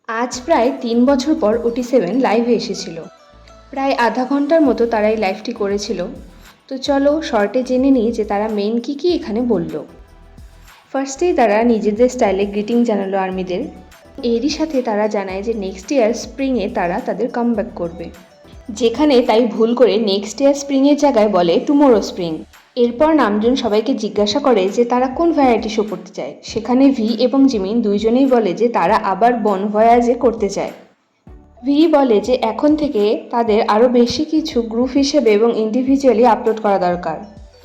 আজ প্রায় ৩ বছর পর OT7 লাইভে এসেছিল। প্রায় আধা ঘন্টার মতো তারা এই লাইভটি করেছিল। তো চলো শর্টে জেনে নিই যে তারা মেইন কী এখানে বলল। ফার্স্টেই তারা নিজেদের স্টাইলে গ্রিটিং জানালো আর্মিদের। এরই সাথে তারা জানায় যে নেক্সট ইয়ার স্প্রিংয়ে তারা তাদের কামব্যাক করবে, যেখানে তাই ভুল করে নেক্সট ইয়ার স্প্রিংয়ের জায়গায় বলে টুমোরো স্প্রিং। এরপর নামজুন সবাইকে জিজ্ঞাসা করে যে তারা কোন ভ্যারাইটি শো করতে চায়। সেখানে ভি এবং জিমিন দুইজনেই বলে যে তারা আবার বন ভয়াজে করতে চায়। ভি বলে যে এখন থেকে তাদের আরও বেশি কিছু গ্রুপ হিসেবে এবং ইন্ডিভিজুয়ালি আপলোড করা দরকার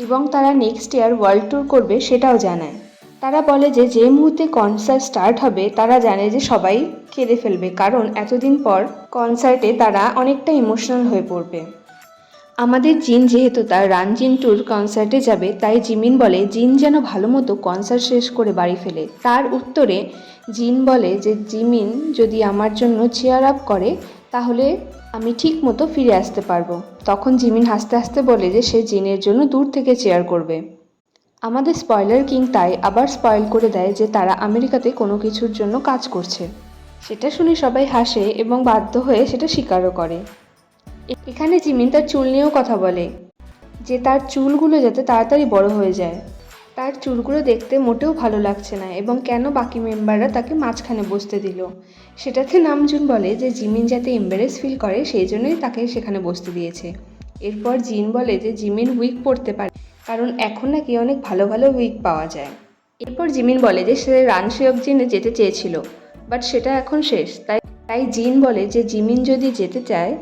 এবং তারা নেক্সট ইয়ার ওয়ার্ল্ড ট্যুর করবে সেটাও জানায়। তারা বলে যে যে মুহূর্তে কনসার্ট স্টার্ট হবে তারা জানে যে সবাই কেঁদে ফেলবে, কারণ এতদিন পর কনসার্টে তারা অনেকটা ইমোশনাল হয়ে পড়বে। আমাদের জিন যেহেতু তার রানজিন ট্যুর কনসার্টে যাবে, তাই জিমিন বলে জিন যেন ভালো মতো কনসার্ট শেষ করে বাড়ি ফেলে। তার উত্তরে জিন বলে যে জিমিন যদি আমার জন্য চেয়ার আপ করে তাহলে আমি ঠিক মতো ফিরে আসতে পারবো। তখন জিমিন হাসতে হাসতে বলে যে সে জিনের জন্য দূর থেকে চেয়ার করবে। আমাদের স্পয়লার কিং তাই আবার স্পয়েল করে দেয় যে তারা আমেরিকাতে কোনো কিছুর জন্য কাজ করছে। সেটা শুনে সবাই হাসে এবং বাধ্য হয়ে সেটা স্বীকারও করে। এখানে জিমিন তার চুল নিয়েও কথা বলে যে তার চুলগুলো যাতে তাড়াতাড়ি বড় হয়ে যায়। তার চুলগুলো দেখতে মোটেও ভালো লাগছে না এবং কেন বাকি মেম্বাররা তাকে মাঝখানে বসতে দিল। সেটাতে নামজুন বলে যে জিমিন যাতে এম্বারেস ফিল করে সেই জন্যই তাকে সেখানে বসতে দিয়েছে। এরপর জিন বলে যে জিমিন উইক পড়তে পারে, কারণ এখন নাকি অনেক ভালো ভালো উইক পাওয়া যায়। এরপর জিমিন বলে যে সে রানশেয়ক জিনে যেতে চেয়েছিল, বাট সেটা এখন শেষ। তাই জিন বলে যে জিমিন যদি যেতে চায়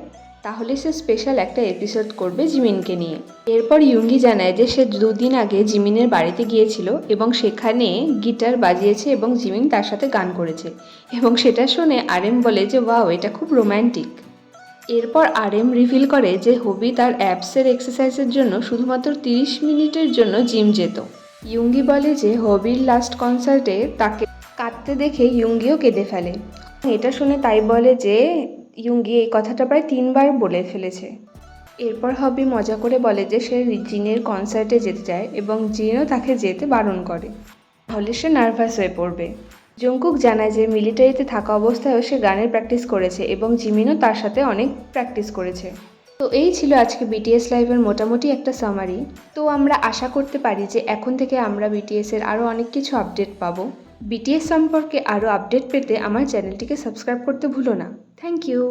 তাহলে সে স্পেশাল একটা এপিসোড করবে জিমিনকে নিয়ে। এরপর ইয়ুঙ্গি জানায় যে সে 2 দিন আগে জিমিনের বাড়িতে গিয়েছিল এবং সেখানে গিটার বাজিয়েছে এবং জিমিন তার সাথে গান করেছে, এবং সেটা শুনে আরএম বলে যে ওয়াও, এটা খুব রোম্যান্টিক। এরপর আরএম রিভিল করে যে হবি তার অ্যাপসের এক্সারসাইজের জন্য শুধুমাত্র 30 মিনিটের জন্য জিম যেত। ইয়ুঙ্গি বলে যে হবির লাস্ট কনসার্টে তাকে কাঁদতে দেখে ইয়ুঙ্গিও কেঁদে ফেলে। এটা শুনে তাই বলে যে ইয়ুঙ্গি এই কথাটা প্রায় 3 বার বলে ফেলেছে। এরপর হবি মজা করে বলে যে সে জিনের কনসার্টে যেতে চায় এবং জিনও তাকে যেতে বারণ করে, তাহলে সে নার্ভাস হয়ে পড়বে। জংকুক জানায় যে মিলিটারিতে থাকা অবস্থায়ও সে গানের প্র্যাকটিস করেছে এবং জিমিনও তার সাথে অনেক প্র্যাকটিস করেছে। তো এই ছিল আজকে বিটিএস লাইভের মোটামুটি একটা সামারি। তো আমরা আশা করতে পারি যে এখন থেকে আমরা বিটিএসের আরও অনেক কিছু আপডেট পাবো। বিটিএস সম্পর্কে আরও আপডেট পেতে আমার চ্যানেলটিকে সাবস্ক্রাইব করতে ভুলো না। Thank you.